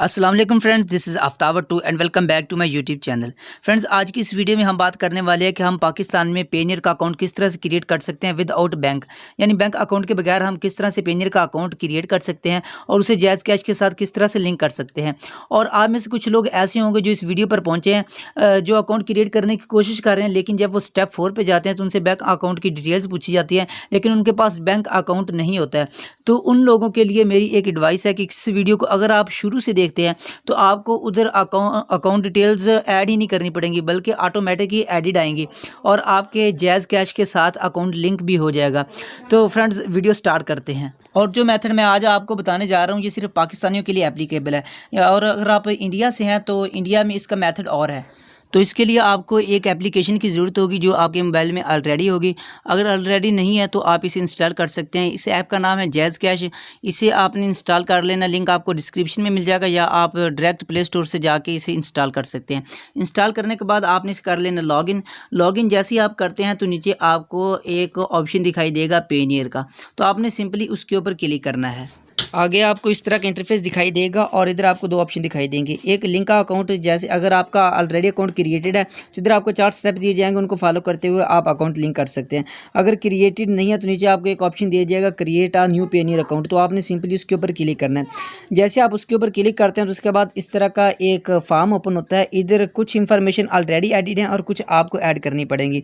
अस्सलाम वालेकुम friends, this is Aftab too and welcome back to my YouTube channel. Friends, आज की इस वीडियो में हम बात करने वाले हैं कि हम पाकिस्तान में पेनियर का अकाउंट किस तरह से क्रिएट कर सकते हैं विदाउट बैंक, यानी बैंक अकाउंट के बगैर हम किस तरह से पेनियर का अकाउंट क्रिएट कर सकते हैं और उसे जायज़ कैश के साथ किस तरह से लिंक कर सकते हैं। और आप में से कुछ लोग ऐसे होंगे जो इस वीडियो पर पहुँचे हैं, जो अकाउंट क्रिएट करने की कोशिश कर रहे हैं, लेकिन जब वो स्टेप 4 पे जाते हैं तो उनसे बैंक अकाउंट की डिटेल्स पूछी जाती है, लेकिन उनके पास बैंक अकाउंट नहीं होता है। तो उन लोगों के लिए मेरी एक एडवाइस है कि इस वीडियो को अगर आप शुरू से देखते हैं तो आपको उधर अकाउंट डिटेल्स ऐड ही नहीं करनी पड़ेंगी, बल्कि ऑटोमेटिक ही एडिट आएंगी और आपके जायज़ कैश के साथ अकाउंट लिंक भी हो जाएगा। तो फ्रेंड्स, वीडियो स्टार्ट करते हैं। और जो मेथड मैं आज आपको बताने जा रहा हूँ ये सिर्फ पाकिस्तानियों के लिए एप्लीकेबल है, और अगर आप इंडिया से हैं तो इंडिया में इसका मेथड और है। तो इसके लिए आपको एक एप्लीकेशन की ज़रूरत होगी जो आपके मोबाइल में ऑलरेडी होगी। अगर ऑलरेडी नहीं है तो आप इसे इंस्टॉल कर सकते हैं। इस ऐप का नाम है जायज़ कैश। इसे आपने इंस्टॉल कर लेना, लिंक आपको डिस्क्रिप्शन में मिल जाएगा, या आप डायरेक्ट प्ले स्टोर से जाके इसे इंस्टॉल कर सकते हैं। इंस्टॉल करने के बाद आपने इसे कर लेना लॉगिन। लॉगिन जैसे ही आप करते हैं तो नीचे आपको एक ऑप्शन दिखाई देगा पेनियर का, तो आपने सिंपली उसके ऊपर क्लिक करना है। आगे आपको इस तरह का इंटरफेस दिखाई देगा और इधर आपको दो ऑप्शन दिखाई देंगे। एक लिंक का अकाउंट, जैसे अगर आपका ऑलरेडी अकाउंट क्रिएटेड है तो इधर आपको 4 स्टेप दिए जाएंगे, उनको फॉलो करते हुए आप अकाउंट लिंक कर सकते हैं। अगर क्रिएटेड नहीं है तो नीचे आपको एक ऑप्शन दिया जाएगा create a new Payeer account, तो आपने सिंपली उसके ऊपर क्लिक करना है। जैसे आप उसके ऊपर क्लिक करते हैं तो उसके बाद इस तरह का एक फॉर्म ओपन होता है। इधर कुछ इंफॉर्मेशन ऑलरेडी एडिड है और कुछ आपको ऐड करनी पड़ेंगी।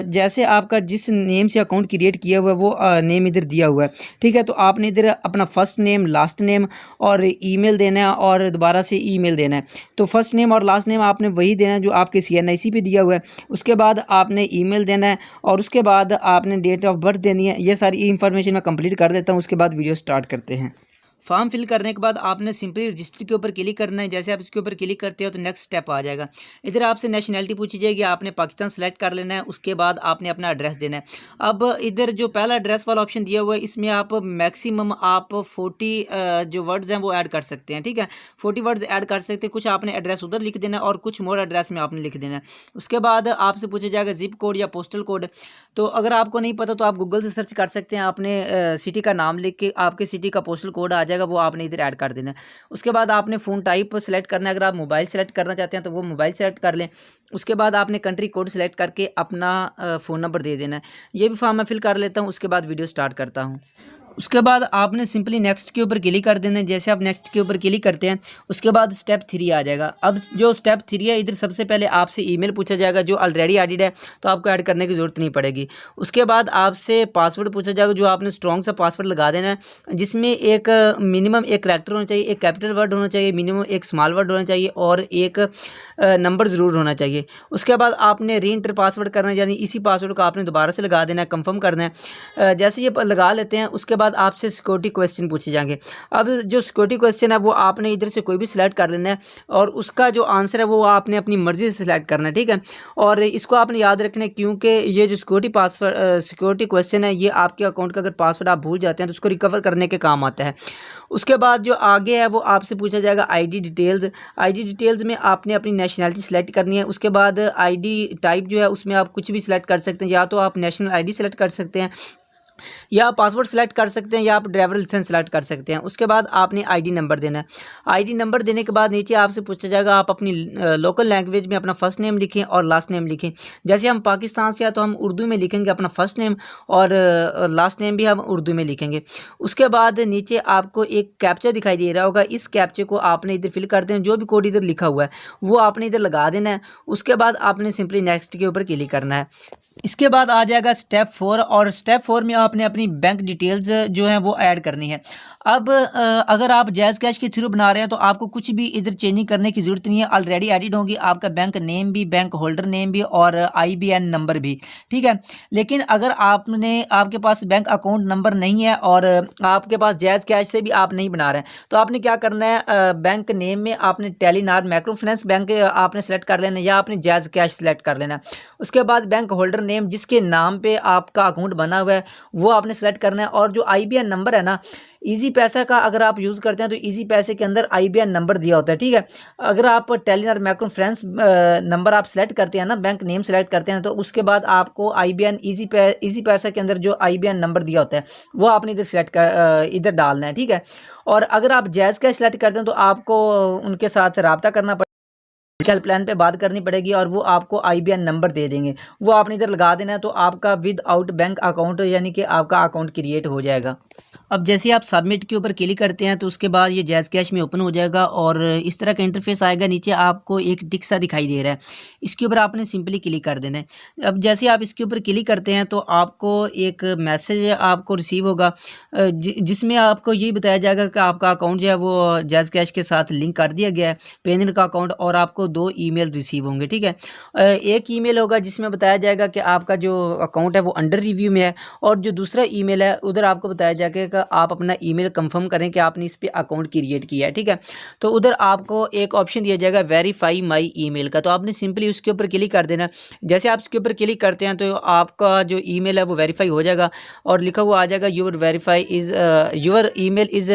जैसे आपका जिस नेम से अकाउंट क्रिएट किया हुआ है वो नेम इधर दिया हुआ है, ठीक है। तो आपने इधर अपना फर्स्ट नेम, लास्ट नेम और ईमेल देना है और दोबारा से ईमेल देना है। तो फर्स्ट नेम और लास्ट नेम आपने वही देना है जो आपके CNIC पे दिया हुआ है। उसके बाद आपने ईमेल देना है और उसके बाद आपने डेट ऑफ बर्थ देनी है। ये सारी इंफॉर्मेशन मैं कंप्लीट कर देता हूँ, उसके बाद वीडियो स्टार्ट करते हैं। फॉर्म फिल करने के बाद आपने सिंपली रजिस्टर के ऊपर क्लिक करना है। जैसे आप इसके ऊपर क्लिक करते हो तो नेक्स्ट स्टेप आ जाएगा। इधर आपसे नेशनैलिटी पूछी जाएगी, आपने पाकिस्तान सेलेक्ट कर लेना है। उसके बाद आपने अपना एड्रेस देना है। अब इधर जो पहला एड्रेस वाला ऑप्शन दिया हुआ है इसमें आप मैक्सिमम 40 जो वर्ड्स हैं वो ऐड कर सकते हैं, ठीक है। 40 वर्ड्स ऐड कर सकते हैं। कुछ आपने एड्रेस उधर लिख देना है और कुछ मोर एड्रेस में आपने लिख देना है। उसके बाद आपसे पूछा जाएगा जिप कोड या पोस्टल कोड। तो अगर आपको नहीं पता तो आप गूगल से सर्च कर सकते हैं। आपने सिटी का नाम लिख के आपके सिटी का पोस्टल कोड आ जाएगा, वो आपने इधर ऐड कर देना है। उसके बाद आपने फ़ोन टाइप सेलेक्ट करना है। अगर आप मोबाइल सेलेक्ट करना चाहते हैं तो वो मोबाइल सेलेक्ट कर लें। उसके बाद आपने कंट्री कोड सेलेक्ट करके अपना फ़ोन नंबर दे देना है। ये भी फॉर्म मैं फिल कर लेता हूँ, उसके बाद वीडियो स्टार्ट करता हूँ। उसके बाद आपने सिंपली नेक्स्ट के ऊपर क्लिक कर देना है। जैसे आप नेक्स्ट के ऊपर क्लिक करते हैं उसके बाद स्टेप 3 आ जाएगा। अब जो स्टेप 3 है इधर सबसे पहले आपसे ईमेल पूछा जाएगा जो ऑलरेडी एडिड है, तो आपको ऐड करने की ज़रूरत नहीं पड़ेगी। उसके बाद आपसे पासवर्ड पूछा जाएगा जो आपने स्ट्रॉन्ग सा पासवर्ड लगा देना है, जिसमें एक मिनिमम एक करैक्टर होना चाहिए, एक कैपिटल वर्ड होना चाहिए, मिनिमम एक स्मॉल वर्ड होना चाहिए और एक नंबर ज़रूर होना चाहिए। उसके बाद आपने री एंटर पासवर्ड करना है, यानी इसी पासवर्ड को आपने दोबारा से लगा देना है, कंफर्म करना है। जैसे ये लगा लेते हैं उसके बाद आपसे सिक्योरिटी क्वेश्चन पूछे जाएंगे। अब जो सिक्योरिटी क्वेश्चन है वो आपने इधर से कोई भी सिलेक्ट कर लेना है और उसका जो आंसर है वो आपने अपनी मर्जी से सिलेक्ट करना है, ठीक है। और इसको आपने याद रखना है क्योंकि ये जो सिक्योरिटी क्वेश्चन है ये आपके अकाउंट का अगर पासवर्ड आप भूल जाते हैं तो उसको रिकवर करने के काम आता है। उसके बाद जो आगे है वो आपसे पूछा जाएगा ID डिटेल्स। ID डिटेल्स में आपने अपनी नेशनैलिटी सेलेक्ट करनी है। उसके बाद ID टाइप जो है उसमें आप कुछ भी सिलेक्ट कर सकते हैं, या तो आप नेशनल ID सेलेक्ट कर सकते हैं, या पासपोर्ट सेलेक्ट कर सकते हैं, या आप ड्राइवर लाइसेंस सेलेक्ट कर सकते हैं। उसके बाद आपने ID नंबर देना है। ID नंबर देने के बाद नीचे आपसे पूछा जाएगा आप अपनी लोकल लैंग्वेज में अपना फर्स्ट नेम लिखें और लास्ट नेम लिखें। जैसे हम पाकिस्तान से हैं तो हम उर्दू में लिखेंगे अपना फर्स्ट नेम और लास्ट नेम भी हम उर्दू में लिखेंगे। उसके बाद नीचे आपको एक कैप्चा दिखाई दे रहा होगा, इस कैप्चे को आपने इधर फिल कर देना। जो भी कोड इधर लिखा हुआ है वो आपने इधर लगा देना है। उसके बाद आपने सिंपली नेक्स्ट के ऊपर क्लिक करना है। इसके बाद आ जाएगा स्टेप 4, और स्टेप 4 में आपने अपनी बैंक डिटेल्स जो है वो ऐड करनी है। अब अगर आप जायज़ कैश के थ्रू बना रहे हैं तो आपको कुछ भी इधर चेंजिंग करने की ज़रूरत नहीं है, ऑलरेडी एडिड होंगी आपका बैंक नेम भी, बैंक होल्डर नेम भी और IBN नंबर भी, ठीक है। लेकिन अगर आपके पास बैंक अकाउंट नंबर नहीं है और आपके पास जायज़ कैश से भी आप नहीं बना रहे हैं तो आपने क्या करना है, बैंक नेम में आपने टेलीनार माइक्रो फाइनेंस बैंक आपने सेलेक्ट कर लेना, या आपने जायज़ कैश सेलेक्ट कर लेना। उसके बाद बैंक होल्डर नेम जिसके नाम पे आपका अकाउंट बना हुआ है वो आपने सेलेक्ट करना है। और जो IBAN नंबर है ना, ईजी पैसा का अगर आप यूज़ करते हैं तो ईजी पैसे के अंदर IBAN नंबर दिया होता है, ठीक है। अगर आप टेलीनॉर मैक्रो फ्रेंड्स नंबर आप सेलेक्ट करते हैं ना, बैंक नेम सेलेक्ट करते हैं, तो उसके बाद आपको IBAN ईजी पैसा के अंदर जो IBAN नंबर दिया होता है वो आपने इधर सेलेक्ट कर इधर डालना है, ठीक है। और अगर आप जैज़ कैश सेलेक्ट करते हैं तो आपको उनके साथ रब्ता करना हेल्पलाइन पे बात करनी पड़ेगी और वो आपको IBAN नंबर दे देंगे, वो आपने इधर लगा देना है, तो आपका विदाउट बैंक अकाउंट यानी कि आपका अकाउंट क्रिएट हो जाएगा। अब जैसे आप सबमिट के ऊपर क्लिक करते हैं तो उसके बाद ये जैज़ कैश में ओपन हो जाएगा और इस तरह का इंटरफेस आएगा। नीचे आपको एक टिक सा दिखाई दे रहा है, इसके ऊपर आपने सिंपली क्लिक कर देना है। अब जैसे आप इसके ऊपर क्लिक करते हैं तो आपको एक मैसेज आपको रिसीव होगा जिसमें आपको ये बताया जाएगा कि आपका अकाउंट जो है वो जैज़ कैश के साथ लिंक कर दिया गया है, पेनियर का अकाउंट, और आपको 2 ईमेल रिसीव होंगे, ठीक है। एक ईमेल होगा जिसमें बताया जाएगा कि आपका जो अकाउंट है वो अंडर रिव्यू में है, और जो दूसरा ईमेल है उधर आपको बताया जाएगा कि आप अपना ईमेल कंफर्म करें कि आपने इस पे अकाउंट क्रिएट किया है, ठीक है। तो उधर आपको एक ऑप्शन दिया जाएगा वेरीफाई माई ईमेल का, तो आपने सिंपली उसके ऊपर क्लिक कर देना। जैसे आप उसके ऊपर क्लिक करते हैं तो आपका जो ईमेल है वो वेरीफाई हो जाएगा और लिखा हुआ आ जाएगा your email is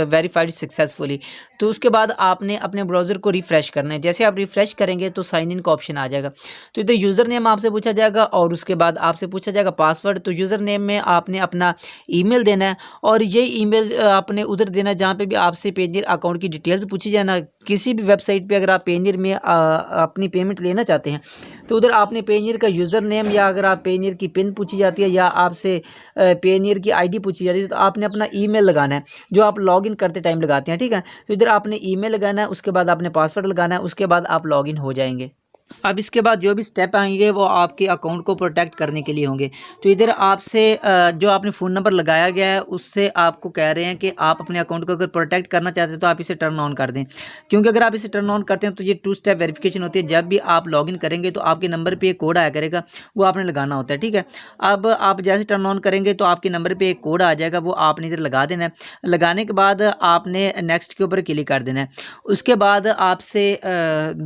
verified successfully. तो उसके बाद आपने अपने ब्राउज़र को रिफ़्रेश करना है। जैसे आप रिफ़्रेश करेंगे तो साइन इन का ऑप्शन आ जाएगा। तो इधर यूज़र नेम आपसे पूछा जाएगा और उसके बाद आपसे पूछा जाएगा पासवर्ड। तो यूज़र नेम में आपने अपना ईमेल देना है और ये ईमेल आपने उधर देना है जहाँ पे भी आपसे पेनियर अकाउंट की डिटेल्स पूछी जाए ना। किसी भी वेबसाइट पे अगर आप पेनियर में अपनी पेमेंट लेना चाहते हैं तो उधर आपने पेनियर का यूज़र नेम, या अगर आप पेनियर की पिन पूछी जाती है या आपसे पेनियर की ID पूछी जाती है, तो आपने अपना ईमेल लगाना है जो आप लॉगिन करते टाइम लगाते हैं, ठीक है। तो इधर आपने ईमेल लगाना है, उसके बाद आपने पासवर्ड लगाना है, उसके बाद आप लॉगिन हो जाएंगे। अब इसके बाद जो भी स्टेप आएंगे वो आपके अकाउंट को प्रोटेक्ट करने के लिए होंगे। तो इधर आपसे जो आपने फ़ोन नंबर लगाया गया है उससे आपको कह रहे हैं कि आप अपने अकाउंट को अगर प्रोटेक्ट करना चाहते हैं तो आप इसे टर्न ऑन कर दें, क्योंकि अगर आप इसे टर्न ऑन करते हैं तो ये 2 स्टेप वेरिफिकेशन होती है। जब भी आप लॉगिन करेंगे तो आपके नंबर पर एक कोड आया करेगा, वो आपने लगाना होता है, ठीक है। अब आप जैसे टर्न ऑन करेंगे तो आपके नंबर पर एक कोड आ जाएगा, वो आपने इधर लगा देना है। लगाने के बाद आपने नेक्स्ट के ऊपर क्लिक कर देना है। उसके बाद आपसे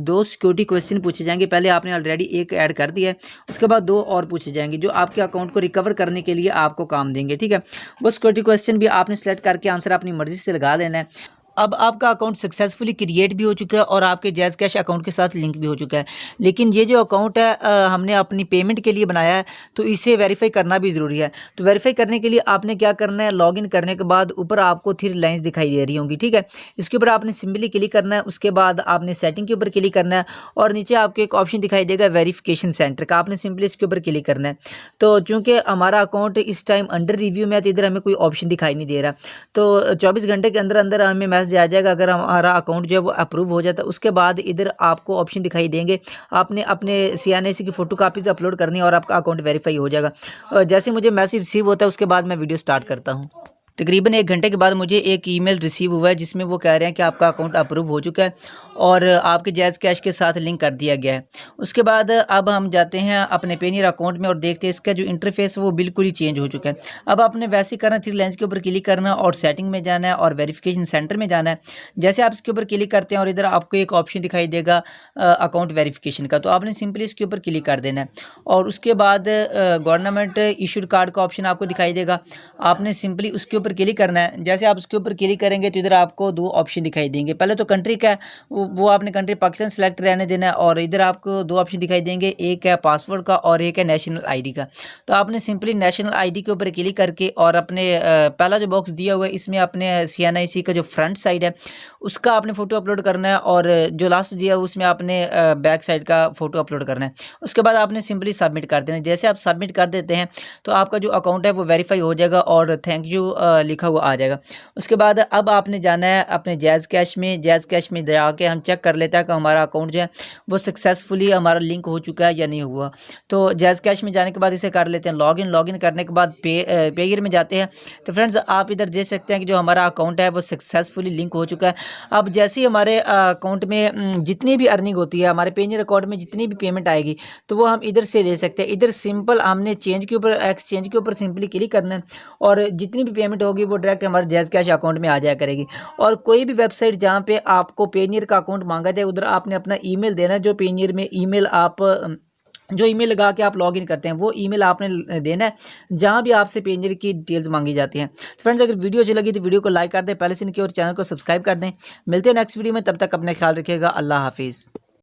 2 सिक्योरिटी क्वेश्चन पूछे जाएंगे। पहले आपने ऑलरेडी एक ऐड कर दिया है, उसके बाद 2 और पूछे जाएंगे जो आपके अकाउंट को रिकवर करने के लिए आपको काम देंगे, ठीक है। वो सिक्योरिटी क्वेश्चन भी आपने सेलेक्ट करके आंसर अपनी मर्जी से लगा देना है। अब आपका अकाउंट सक्सेसफुली क्रिएट भी हो चुका है और आपके जैज़ कैश अकाउंट के साथ लिंक भी हो चुका है। लेकिन ये जो अकाउंट है हमने अपनी पेमेंट के लिए बनाया है, तो इसे वेरीफाई करना भी ज़रूरी है। तो वेरीफाई करने के लिए आपने क्या करना है, लॉगिन करने के बाद ऊपर आपको 3 लाइन्स दिखाई दे रही होंगी, ठीक है। इसके ऊपर आपने सिंपली क्लिक करना है, उसके बाद आपने सेटिंग के ऊपर क्लिक करना है और नीचे आपको एक ऑप्शन दिखाई देगा वेरिफिकेशन सेंटर का, आपने सिंपली इसके ऊपर क्लिक करना है। तो चूँकि हमारा अकाउंट इस टाइम अंडर रिव्यू में है तो इधर हमें कोई ऑप्शन दिखाई नहीं दे रहा, तो 24 घंटे के अंदर अंदर हमें मैसेज आ जाएगा अगर हमारा अकाउंट जो है वो अप्रूव हो जाता है। उसके बाद इधर आपको ऑप्शन दिखाई देंगे, आपने अपने CNIC की फ़ोटो कापीज़ अपलोड करनी है और आपका अकाउंट वेरीफाई हो जाएगा। जैसे मुझे मैसेज रिसीव होता है उसके बाद मैं वीडियो स्टार्ट करता हूँ। तकरीबन 1 घंटे के बाद मुझे एक ईमेल रिसीव हुआ है जिसमें वो कह रहे हैं कि आपका अकाउंट अप्रूव हो चुका है और आपके जैज़ कैश के साथ लिंक कर दिया गया है। उसके बाद अब हम जाते हैं अपने पेनियर अकाउंट में और देखते हैं इसका जो इंटरफेस वो बिल्कुल ही चेंज हो चुका है। अब आपने वैसे ही करना, 3 लाइन्स के ऊपर क्लिक करना और सेटिंग में जाना है और वेरिफिकेशन सेंटर में जाना है। जैसे आप इसके ऊपर क्लिक करते हैं और इधर आपको एक ऑप्शन दिखाई देगा अकाउंट वेरिफिकेशन का, तो आपने सिंपली इसके ऊपर क्लिक कर देना है और उसके बाद गवर्नमेंट इशूड कार्ड का ऑप्शन आपको दिखाई देगा, आपने सिंपली उसके ऊपर क्लिक करना है। जैसे आप उसके ऊपर क्लिक करेंगे तो इधर आपको 2 ऑप्शन दिखाई देंगे। पहले तो कंट्री का वो आपने कंट्री पाकिस्तान सेलेक्ट रहने देना है और इधर आपको 2 ऑप्शन दिखाई देंगे, एक है पासवर्ड का और एक है नेशनल ID का। तो आपने सिंपली नेशनल ID के ऊपर क्लिक करके और अपने पहला जो बॉक्स दिया हुआ है इसमें अपने CNIC का जो फ्रंट साइड है उसका आपने फ़ोटो अपलोड करना है और जो लास्ट दिया है उसमें आपने बैक साइड का फ़ोटो अपलोड करना है। उसके बाद आपने सिंपली सबमिट कर देना है। जैसे आप सबमिट कर देते हैं तो आपका जो अकाउंट है वो वेरीफाई हो जाएगा और थैंक यू लिखा हुआ आ जाएगा। उसके बाद अब आपने जाना है अपने जैज़ कैश में। जैज़ कैश में जाके हम चेक कर लेते हैं कि हमारा अकाउंट जो है वो सक्सेसफुली हमारा लिंक हो चुका है या नहीं हुआ। तो जैज़ कैश में जाने के बाद इसे कर लेते हैं लॉगिन। लॉगिन करने के बाद पेयर में जाते हैं। तो फ्रेंड्स आप इधर देख सकते हैं कि जो हमारा अकाउंट है वो सक्सेसफुली लिंक हो चुका है। अब जैसे ही हमारे अकाउंट में जितनी भी अर्निंग होती है, हमारे पेनियर अकाउंट में जितनी भी पेमेंट आएगी तो वो हम इधर से ले सकते हैं। इधर सिंपल हमने चेंज के ऊपर, एक्सचेंज के ऊपर सिंपली क्लिक करना है और जितनी भी पेमेंट होगी वो डायरेक्ट हमारे जैज़ कैश अकाउंट में आ जाया करेगी। और कोई भी वेबसाइट जहाँ पे आपको पेनियर का अकाउंट मांगा जाए उधर आपने अपना ईमेल देना है, जो पेनियर में ईमेल आप जो ईमेल लगा के आप लॉगिन करते हैं वो ईमेल आपने देना है जहां भी आपसे पेंजर की डिटेल्स मांगी जाती हैं। तो फ्रेंड्स अगर वीडियो अच्छी लगी तो वीडियो को लाइक कर दें, पहले से नहीं किया और चैनल को सब्सक्राइब कर दें। मिलते हैं नेक्स्ट वीडियो में, तब तक अपने ख्याल रखिएगा। अल्लाह हाफिज़।